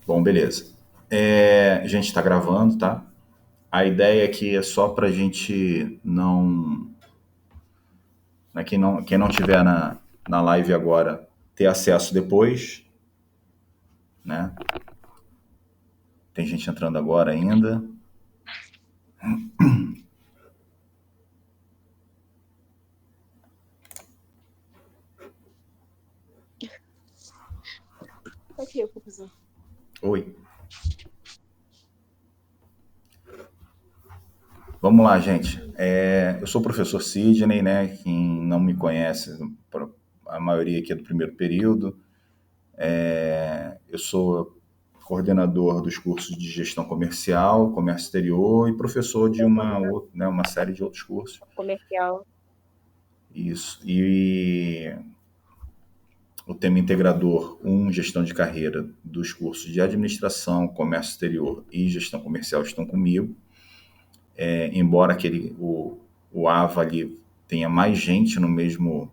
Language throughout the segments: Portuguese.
Bom, beleza. A gente está gravando, tá? A ideia aqui é só para a gente não, né, quem não tiver na live agora, ter acesso depois, né? Tem gente entrando agora ainda. Aqui, professor. Oi. Vamos lá, gente. Eu sou o professor Sidney, né? Quem não me conhece, a maioria aqui é do primeiro período. Eu sou coordenador dos cursos de gestão comercial, comércio exterior e professor de uma série de outros cursos. Comercial. Isso. E o tema integrador gestão de carreira, dos cursos de administração, comércio exterior e gestão comercial estão comigo. Embora o AVA ali tenha mais gente no mesmo,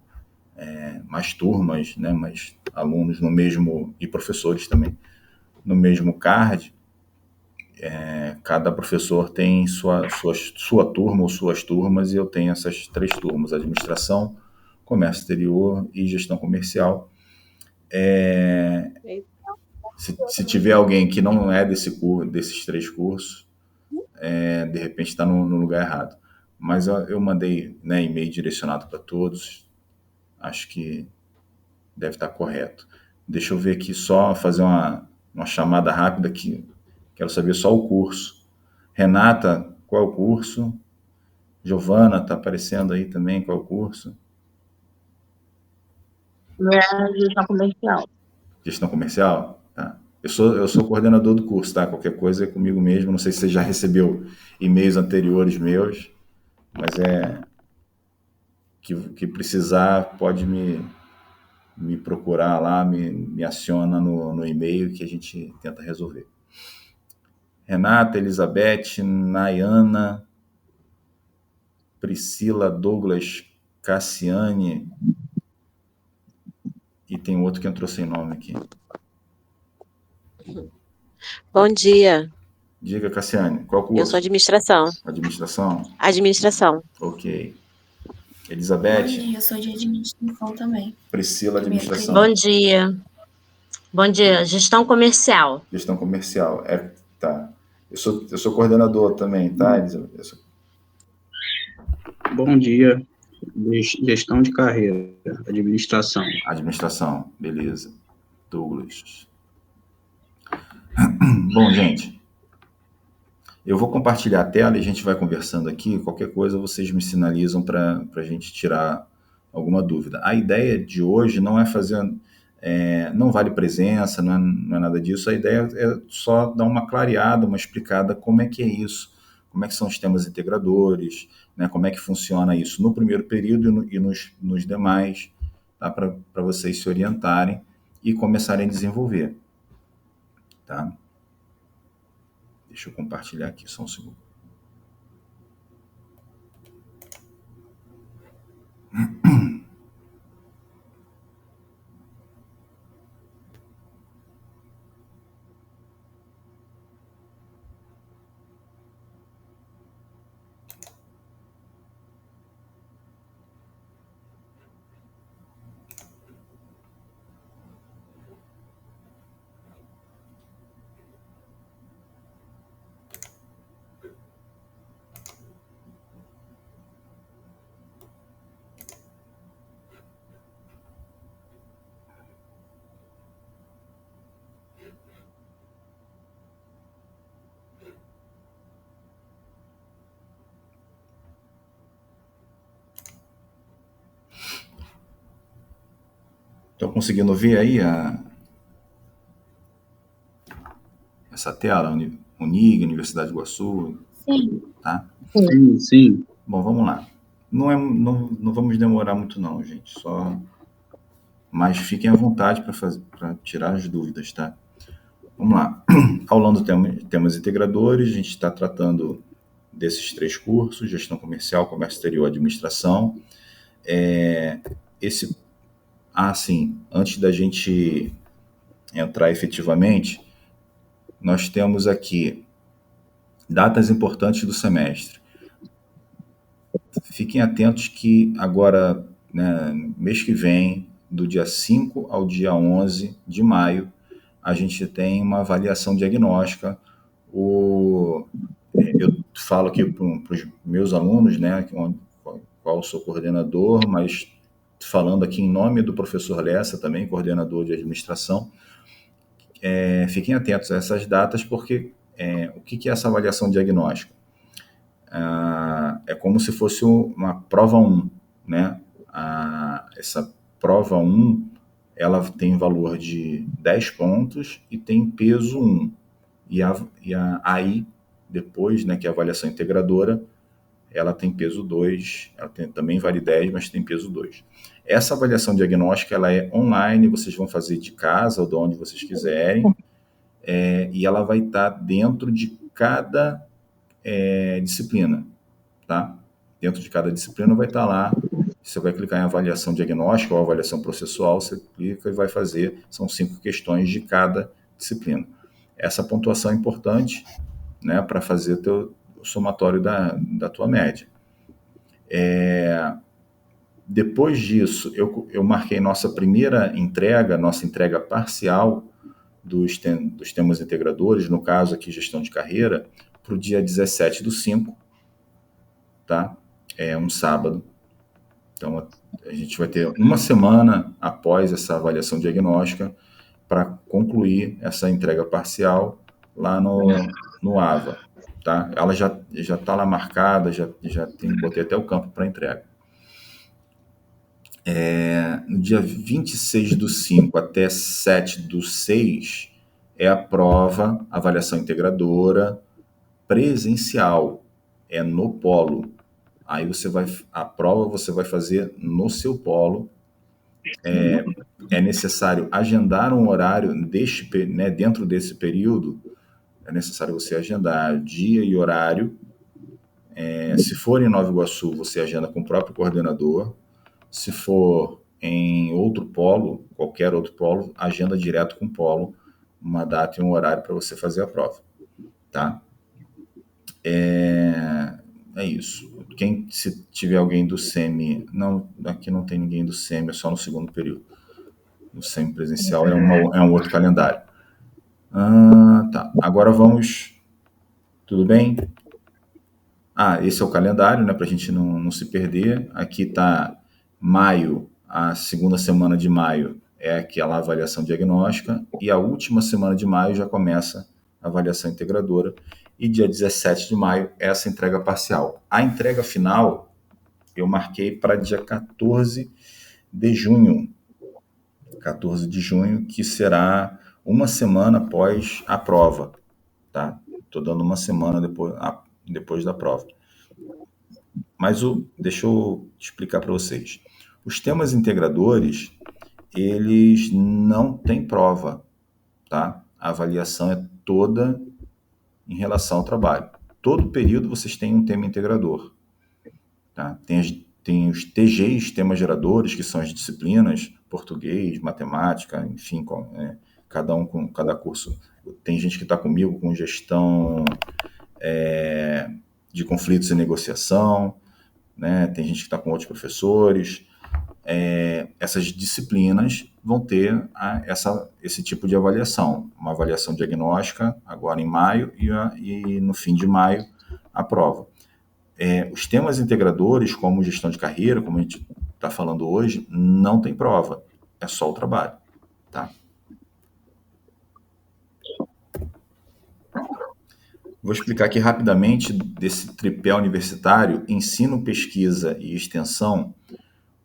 mais turmas, né, mais alunos no mesmo, e professores também, no mesmo card, cada professor tem sua turma ou suas turmas, e eu tenho essas 3 turmas: administração, comércio exterior e gestão comercial. Se tiver alguém que não é desses 3 cursos, de repente está no lugar errado. Mas eu mandei, né, e-mail direcionado para todos, acho que deve estar correto. Deixa eu ver aqui, só fazer uma chamada rápida aqui. Quero saber só o curso. Renata, qual é o curso? Giovana, está aparecendo aí também, qual é o curso? Gestão comercial. Gestão comercial? Tá. Eu sou coordenador do curso, tá? Qualquer coisa é comigo mesmo. Não sei se você já recebeu e-mails anteriores meus, mas que precisar, pode me procurar lá, me aciona no e-mail que a gente tenta resolver. Renata, Elizabeth, Nayana, Priscila, Douglas, Cassiane, e tem outro que entrou sem nome aqui. Bom dia. Diga, Cassiane, qual curso? Eu sou administração. Administração? Administração. Ok. Elizabeth? Bom dia, eu sou de administração também. Priscila, administração. Bom dia. Bom dia, gestão comercial. Gestão comercial. Tá. Eu sou coordenador também, tá, Elizabeth? Bom dia, gestão de carreira, administração. Administração, beleza. Douglas. Bom, gente, eu vou compartilhar a tela e a gente vai conversando aqui. Qualquer coisa vocês me sinalizam para a gente tirar alguma dúvida. A ideia de hoje não é fazer, não vale presença, não é nada disso. A ideia é só dar uma clareada, uma explicada como é que é isso, como é que são os temas integradores, né, como é que funciona isso no primeiro período e nos demais, tá, para vocês se orientarem e começarem a desenvolver. Tá? Deixa eu compartilhar aqui só um segundo. Estão conseguindo ver aí essa tela? Unig, Universidade de Iguaçu? Sim. Tá? Sim. Bom, vamos lá. Não vamos demorar muito não, gente. Mas fiquem à vontade para tirar as dúvidas, tá? Vamos lá. Aulando temas integradores, a gente está tratando desses 3 cursos: gestão comercial, comércio exterior, administração. Sim, antes da gente entrar efetivamente, nós temos aqui datas importantes do semestre. Fiquem atentos que agora, né, mês que vem, do dia 5 ao dia 11 de maio, a gente tem uma avaliação diagnóstica. Eu falo aqui para os meus alunos, né, qual sou coordenador, mas falando aqui em nome do professor Lessa, também coordenador de administração, fiquem atentos a essas datas, porque o que é essa avaliação diagnóstica? É como se fosse uma prova 1, né? Essa prova 1, ela tem valor de 10 pontos e tem peso 1. Aí, depois, né, que é a avaliação integradora, ela tem peso 2, ela também vale 10, mas tem peso 2. Essa avaliação diagnóstica, ela é online, vocês vão fazer de casa ou de onde vocês quiserem, e ela vai estar dentro de cada disciplina, tá? Dentro de cada disciplina vai estar lá, você vai clicar em avaliação diagnóstica ou avaliação processual, você clica e vai fazer, são 5 questões de cada disciplina. Essa pontuação é importante, né, para fazer o somatório da tua média. Depois disso, eu marquei nossa primeira entrega, nossa entrega parcial dos temas integradores, no caso aqui gestão de carreira, para o dia 17/5, tá? É um sábado. Então, a gente vai ter uma semana após essa avaliação diagnóstica para concluir essa entrega parcial lá no AVA, tá? Ela já está lá marcada, botei até o campo para entrega. No dia 26/5 até 7/6 é a prova, avaliação integradora presencial, é no polo. Aí a prova você vai fazer no seu polo. É necessário agendar um horário dentro desse período. É necessário você agendar dia e horário. Se for em Nova Iguaçu, você agenda com o próprio coordenador. Se for em outro polo, qualquer outro polo, agenda direto com o polo, uma data e um horário para você fazer a prova, tá? É isso. Se tiver alguém do SEMI... Não, aqui não tem ninguém do SEMI, é só no segundo período. No SEMI presencial é um outro calendário. Tá. Agora vamos... Tudo bem? Esse é o calendário, né, para a gente não se perder. Aqui está maio, a segunda semana de maio é aquela avaliação diagnóstica, e a última semana de maio já começa a avaliação integradora, e dia 17 de maio é essa entrega parcial. A entrega final eu marquei para dia 14 de junho. 14 de junho, que será uma semana após a prova, tá? Estou dando uma semana depois da prova. Mas deixa eu explicar para vocês. Os temas integradores, eles não têm prova, tá? A avaliação é toda em relação ao trabalho. Todo período vocês têm um tema integrador, tá? Tem os TGs, temas geradores, que são as disciplinas, português, matemática, enfim, cada curso. Tem gente que está comigo com gestão de conflitos e negociação, né? Tem gente que está com outros professores. Essas disciplinas vão ter esse tipo de avaliação, uma avaliação diagnóstica agora em maio e no fim de maio a prova. Os temas integradores, como gestão de carreira, como a gente está falando hoje, não tem prova, é só o trabalho, tá? Vou explicar aqui rapidamente desse tripé universitário, ensino, pesquisa e extensão,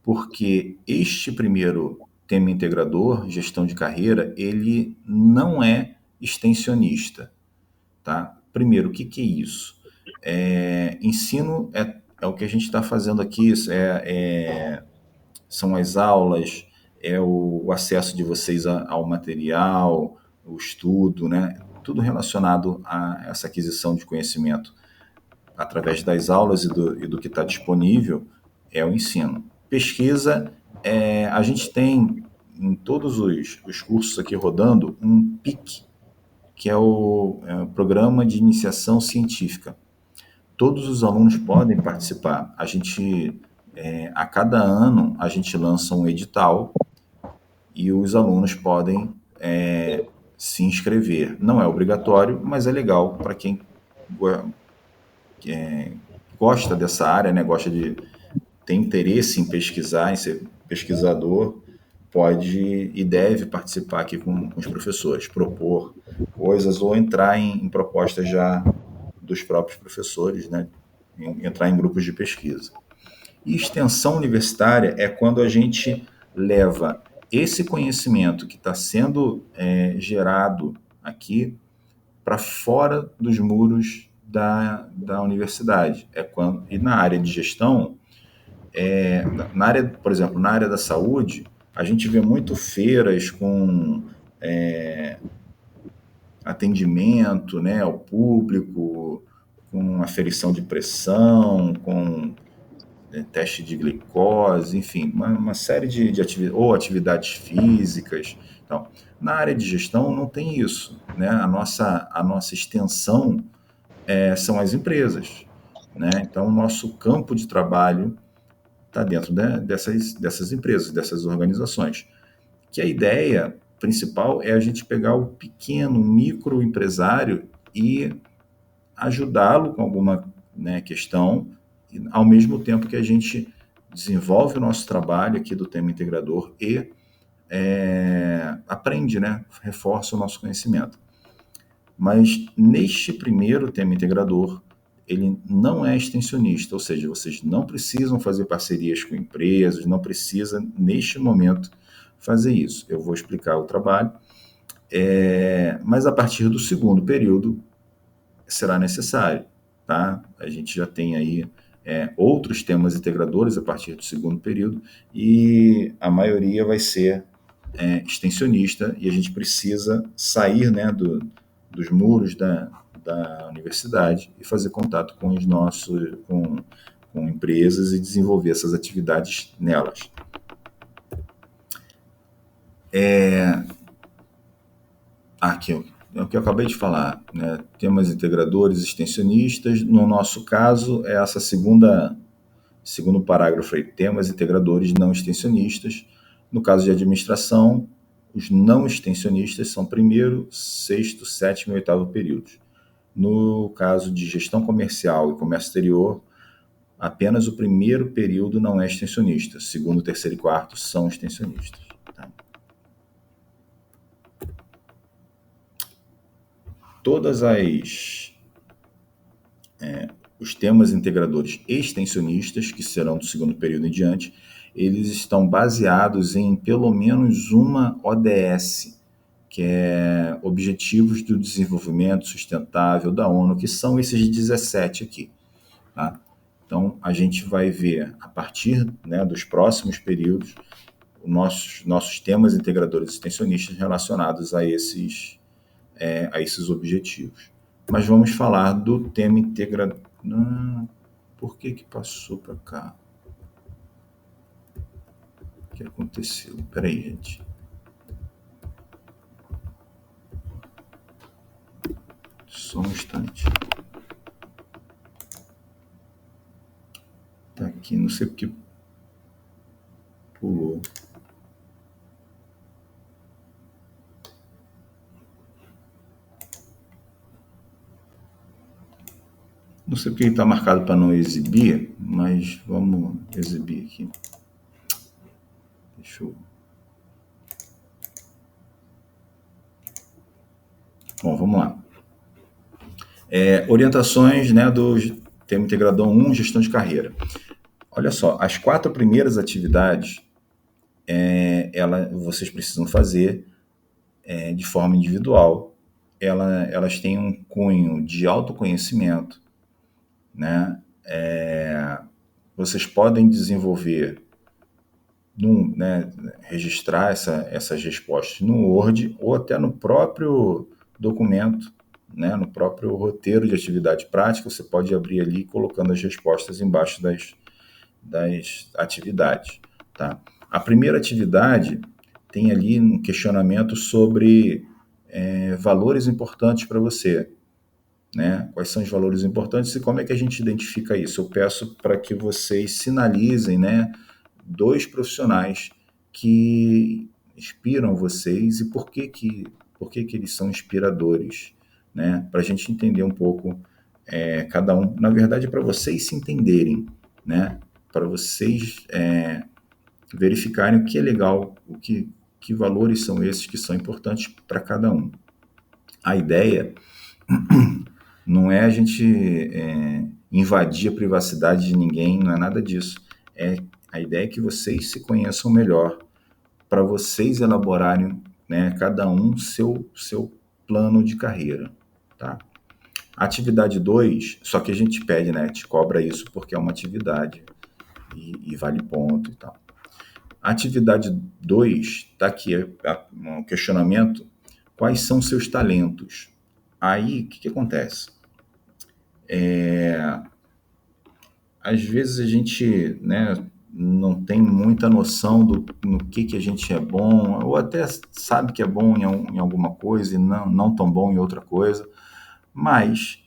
porque este primeiro tema integrador, gestão de carreira, ele não é extensionista, tá? Primeiro, o que é isso? Ensino é o que a gente está fazendo aqui, são as aulas, o acesso de vocês ao material, o estudo, né? Tudo relacionado a essa aquisição de conhecimento através das aulas e do que está disponível é o ensino. Pesquisa, a gente tem em todos os cursos aqui rodando um PIC, que é o Programa de Iniciação Científica. Todos os alunos podem participar. A cada ano, a gente lança um edital e os alunos podem se inscrever. Não é obrigatório, mas é legal para quem gosta dessa área, né, tem interesse em pesquisar, em ser pesquisador, pode e deve participar aqui com os professores, propor coisas ou entrar em propostas já dos próprios professores, né, entrar em grupos de pesquisa. E extensão universitária é quando a gente leva esse conhecimento que está sendo gerado aqui para fora dos muros da universidade. E na área de gestão, por exemplo, na área da saúde, a gente vê muito feiras com atendimento, né, ao público, com aferição de pressão, com teste de glicose, enfim, uma série de atividades físicas. Então, na área de gestão não tem isso, né? A nossa extensão são as empresas, né? Então, o nosso campo de trabalho está dentro dessas empresas, dessas organizações. Que a ideia principal é a gente pegar o pequeno, microempresário e ajudá-lo com alguma questão, ao mesmo tempo que a gente desenvolve o nosso trabalho aqui do tema integrador e aprende, né? Reforça o nosso conhecimento. Mas neste primeiro tema integrador, ele não é extensionista, ou seja, vocês não precisam fazer parcerias com empresas, não precisa, neste momento, fazer isso. Eu vou explicar o trabalho, mas a partir do segundo período será necessário, tá? A gente já tem aí outros temas integradores a partir do segundo período e a maioria vai ser extensionista e a gente precisa sair, né, dos muros da universidade e fazer contato com com empresas e desenvolver essas atividades nelas. Aqui, é o que eu acabei de falar, né? Temas integradores, extensionistas. No nosso caso, é essa segundo parágrafo aí, temas integradores não extensionistas. No caso de administração, os não extensionistas são primeiro, sexto, sétimo e oitavo períodos. No caso de gestão comercial e comércio exterior, apenas o primeiro período não é extensionista. Segundo, terceiro e quarto são extensionistas. Tá? Os temas integradores extensionistas, que serão do segundo período em diante, eles estão baseados em pelo menos uma ODS, que é Objetivos do Desenvolvimento Sustentável da ONU, que são esses 17 aqui. Tá? Então, a gente vai ver, a partir, né, dos próximos períodos, nossos temas integradores extensionistas relacionados a esses objetivos. Mas vamos falar do tema integrador. Por que passou para cá? O que aconteceu? Espera aí, gente. Só um instante. Tá aqui, não sei porque pulou. Não sei porque ele está marcado para não exibir, mas vamos exibir aqui. Deixa eu... Bom, vamos lá. Orientações, né, do tema integrador 1, gestão de carreira. Olha só, as 4 primeiras atividades vocês precisam fazer de forma individual. Elas têm um cunho de autoconhecimento, né? Vocês podem desenvolver, registrar essas respostas no Word ou até no próprio documento, né? No próprio roteiro de atividade prática, você pode abrir ali colocando as respostas embaixo das atividades. Tá? A primeira atividade tem ali um questionamento sobre valores importantes para você, né? Quais são os valores importantes e como é que a gente identifica isso? Eu peço para que vocês sinalizem, né, 2 profissionais que inspiram vocês e por que que eles são inspiradores, né? Para a gente entender um pouco cada um. Na verdade, para vocês se entenderem, né? Para vocês verificarem o que é legal, que valores são esses que são importantes para cada um. A ideia não é a gente invadir a privacidade de ninguém, não é nada disso. A ideia é que vocês se conheçam melhor, para vocês elaborarem, né, cada um seu plano de carreira, tá? Atividade 2, só que a gente pede, né, te cobra isso porque é uma atividade e vale ponto e tal. Atividade 2, tá aqui um questionamento, quais são seus talentos? Aí, o que acontece? Às vezes a gente, né, não tem muita noção no que a gente é bom, ou até sabe que é bom em alguma coisa e não tão bom em outra coisa, mas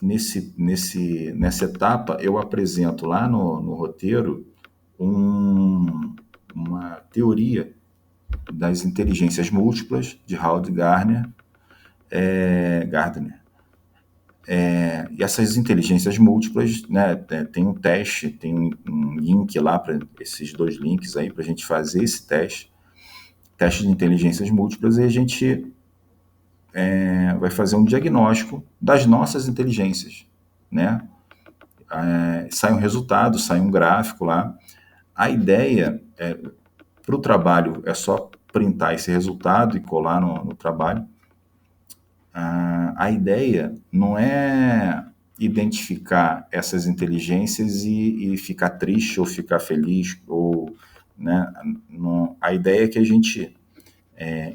nessa etapa eu apresento lá no roteiro uma teoria das inteligências múltiplas de Howard Gardner. E essas inteligências múltiplas, né, tem um teste, tem um link lá para esses 2 links aí para a gente fazer esse teste de inteligências múltiplas, e a gente vai fazer um diagnóstico das nossas inteligências, né? Sai um resultado, sai um gráfico lá. A ideia para o trabalho é só printar esse resultado e colar no trabalho. A ideia não é identificar essas inteligências e ficar triste ou ficar feliz, né? A ideia é que a gente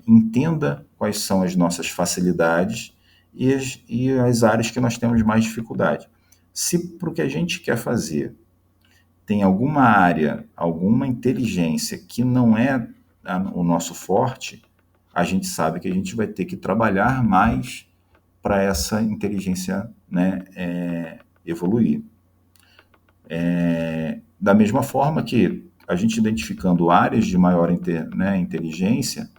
entenda quais são as nossas facilidades e as áreas que nós temos mais dificuldade. Se para o que a gente quer fazer tem alguma área, alguma inteligência que não é o nosso forte, a gente sabe que a gente vai ter que trabalhar mais para essa inteligência, né, evoluir. Da mesma forma que a gente identificando áreas de maior inteligência,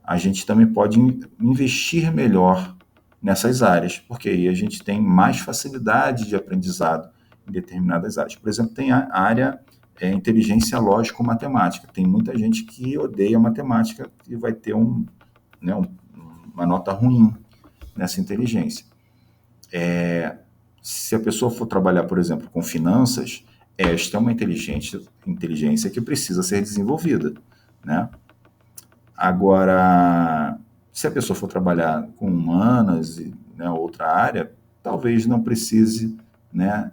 a gente também pode investir melhor nessas áreas, porque aí a gente tem mais facilidade de aprendizado em determinadas áreas. Por exemplo, tem a área inteligência lógico-matemática. Tem muita gente que odeia matemática e vai ter uma nota ruim nessa inteligência. Se a pessoa for trabalhar, por exemplo, com finanças, esta é uma inteligência que precisa ser desenvolvida, né? Agora, se a pessoa for trabalhar com humanas, né, outra área, talvez não precise, né,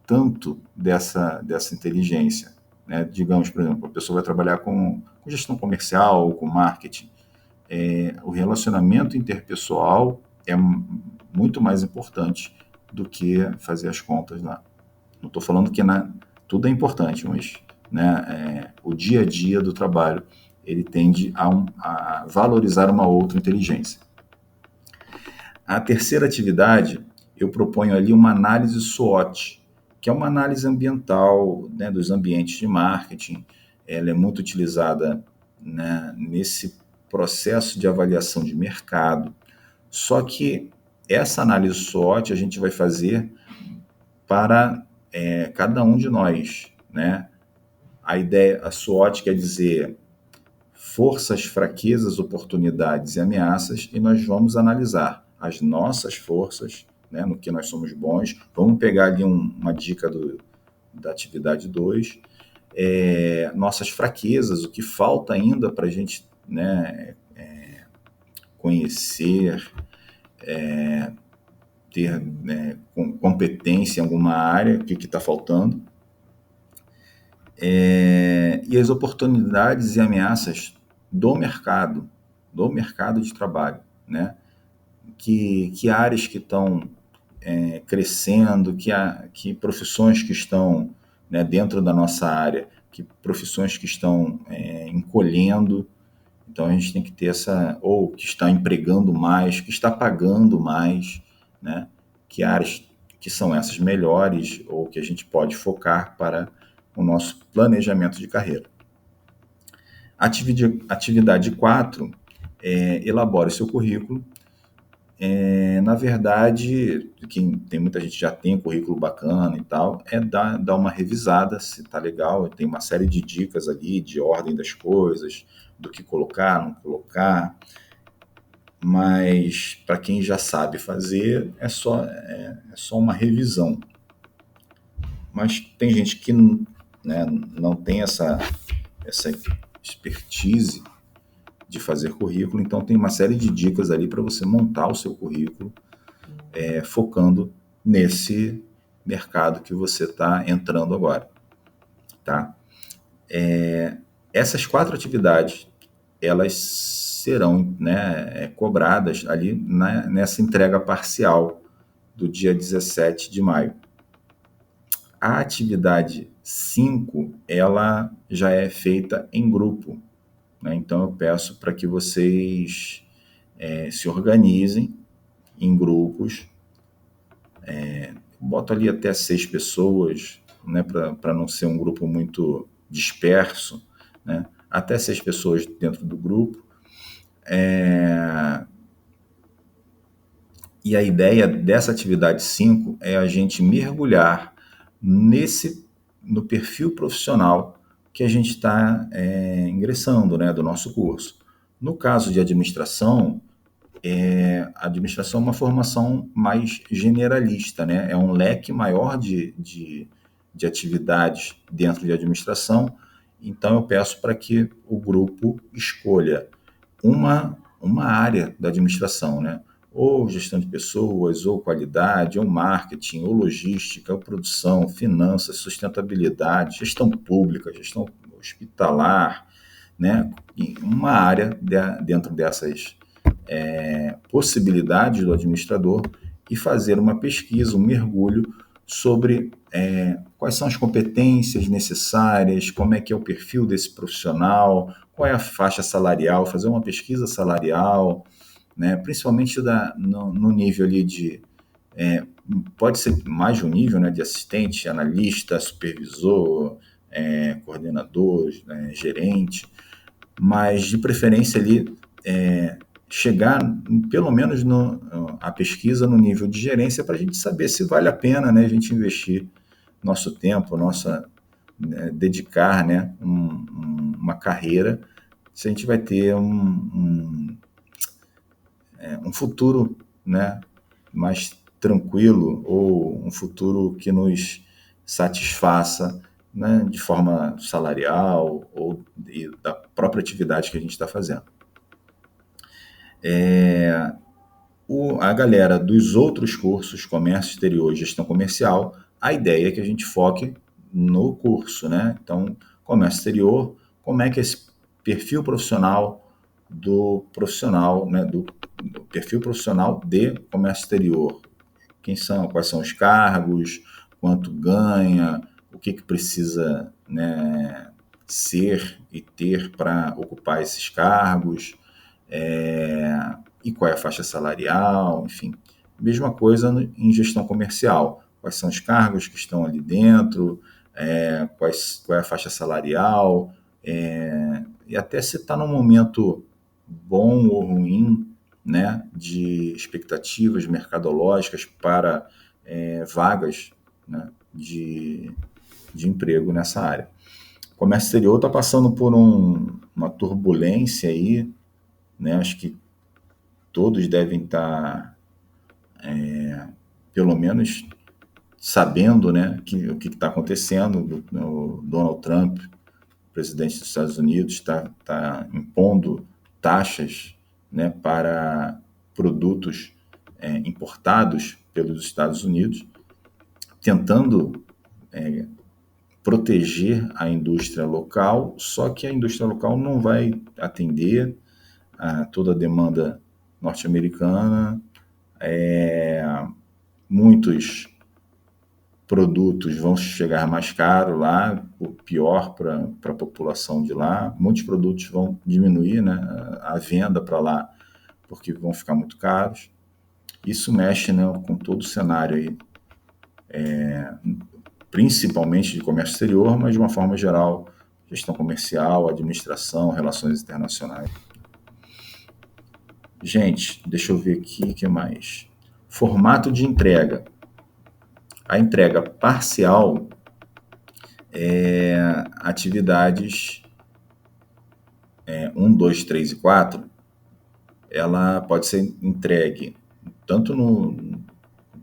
tanto dessa inteligência, né? Digamos, por exemplo, a pessoa vai trabalhar com gestão comercial ou com marketing. O relacionamento interpessoal é muito mais importante do que fazer as contas lá. Não estou falando que tudo é importante, mas, né, o dia a dia do trabalho ele tende a valorizar uma outra inteligência. A terceira atividade, eu proponho ali uma análise SWOT, que é uma análise ambiental, né, dos ambientes de marketing. Ela é muito utilizada, né, nesse processo de avaliação de mercado. Só que essa análise SWOT a gente vai fazer para cada um de nós, né? A SWOT quer dizer forças, fraquezas, oportunidades e ameaças, e nós vamos analisar as nossas forças, né, no que nós somos bons. Vamos pegar ali uma dica da atividade 2, nossas fraquezas, o que falta ainda para a gente, né, conhecer, ter, né, competência em alguma área, o que está faltando. E as oportunidades e ameaças do mercado de trabalho, né? Que áreas que estão crescendo, que profissões que estão, né, dentro da nossa área, que profissões que estão em encolhendo. Então a gente tem que ter ou que está empregando mais, que está pagando mais, né? Que áreas que são essas melhores ou que a gente pode focar para o nosso planejamento de carreira. Atividade 4, elabore seu currículo. Na verdade, tem muita gente que já tem um currículo bacana e tal, dar uma revisada se tá legal. Tem uma série de dicas ali, de ordem das coisas, do que colocar, não colocar. Mas para quem já sabe fazer, é só uma revisão. Mas tem gente que, né, não tem essa expertise de fazer currículo, então tem uma série de dicas ali para você montar o seu currículo, focando nesse mercado que você está entrando agora, tá? Essas 4 atividades, elas serão, né, cobradas ali nessa entrega parcial do dia 17 de maio. A atividade 5, ela já é feita em grupo, né? Então eu peço para que vocês se organizem em grupos, boto ali até 6 pessoas, né, para não ser um grupo muito disperso, né? Até 6 pessoas dentro do grupo. E a ideia dessa atividade 5 é a gente mergulhar no perfil profissional que a gente está ingressando, né, do nosso curso. No caso de administração, a administração é uma formação mais generalista, né? É um leque maior de atividades dentro de administração. Então, eu peço para que o grupo escolha uma área da administração, né? Ou gestão de pessoas, ou qualidade, ou marketing, ou logística, ou produção, finanças, sustentabilidade, gestão pública, gestão hospitalar, né? Uma área dentro dessas possibilidades do administrador e fazer uma pesquisa, um mergulho sobre quais são as competências necessárias, como é que é o perfil desse profissional, qual é a faixa salarial, fazer uma pesquisa salarial, né, principalmente no nível ali de... pode ser mais de um nível, né, de assistente, analista, supervisor, coordenador, gerente, mas de preferência ali chegar pelo menos a pesquisa no nível de gerência para a gente saber se vale a pena, né, a gente investir nosso tempo, dedicar, né, uma carreira, se a gente vai ter um futuro, né, mais tranquilo ou um futuro que nos satisfaça, né, de forma salarial ou da própria atividade que a gente está fazendo. A galera dos outros cursos, comércio exterior e gestão comercial, a ideia é que a gente foque no curso, né? Então, comércio exterior, como é que esse perfil profissional do profissional, né, do perfil profissional de comércio exterior, quais são os cargos, quanto ganha, o que precisa, né, ser e ter para ocupar esses cargos, e qual é a faixa salarial, enfim. Mesma coisa em gestão comercial. Quais são os cargos que estão ali dentro, qual é a faixa salarial, e até se está num momento bom ou ruim, né, de expectativas mercadológicas para vagas, né, de emprego nessa área. O comércio exterior está passando por uma turbulência aí, né? Acho que todos devem estar, pelo menos, sabendo, né, o que está acontecendo. O Donald Trump, presidente dos Estados Unidos, está impondo taxas, né, para produtos importados pelos Estados Unidos, tentando proteger a indústria local, só que a indústria local não vai atender a toda a demanda norte-americana. Muitos produtos vão chegar mais caro lá, o pior para a população de lá. Muitos produtos vão diminuir, né, a venda para lá, porque vão ficar muito caros. Isso mexe, né, com todo o cenário aí, principalmente de comércio exterior, mas de uma forma geral, gestão comercial, administração, relações internacionais. Gente, deixa eu ver aqui o que mais. Formato de entrega. A entrega parcial é atividades 1, 2, 3 e 4. Ela pode ser entregue tanto no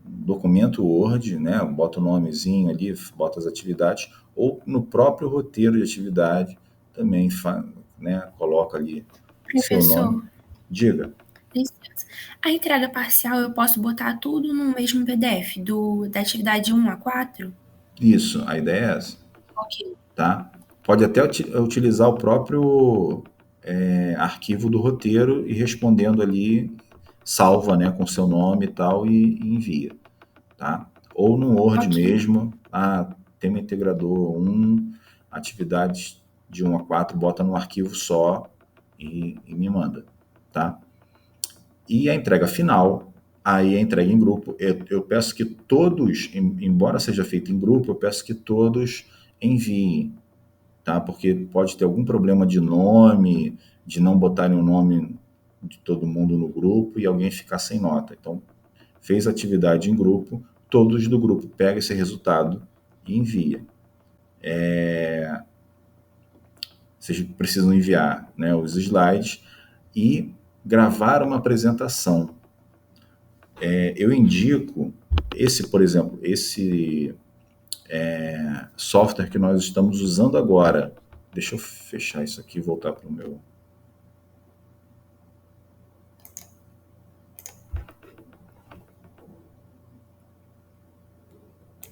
documento Word, né? Bota o nomezinho ali, bota as atividades, ou no próprio roteiro de atividade também, né? Coloca ali seu Professor, nome. Diga. licença. A entrega parcial eu posso botar tudo no mesmo PDF, da atividade 1 a 4? Isso, a ideia é essa, Ok. tá? Pode até utilizar o próprio arquivo do roteiro e respondendo ali, salva, né, com seu nome e tal, e envia, tá? Ou no Word Ok. mesmo, tema integrador 1, atividades de 1 a 4, bota num arquivo só e me manda, tá? E a entrega final, aí a entrega em grupo, eu peço que todos, embora seja feito em grupo, eu peço que todos enviem, tá? Porque pode ter algum problema de nome, de não botarem o nome de todo mundo no grupo e alguém ficar sem nota. Então, fez atividade em grupo, todos do grupo pegam esse resultado e envia. Vocês precisam enviar, né, os slides e gravar uma apresentação. Eu indico por exemplo, esse software que nós estamos usando agora. Deixa eu fechar isso aqui e voltar para o meu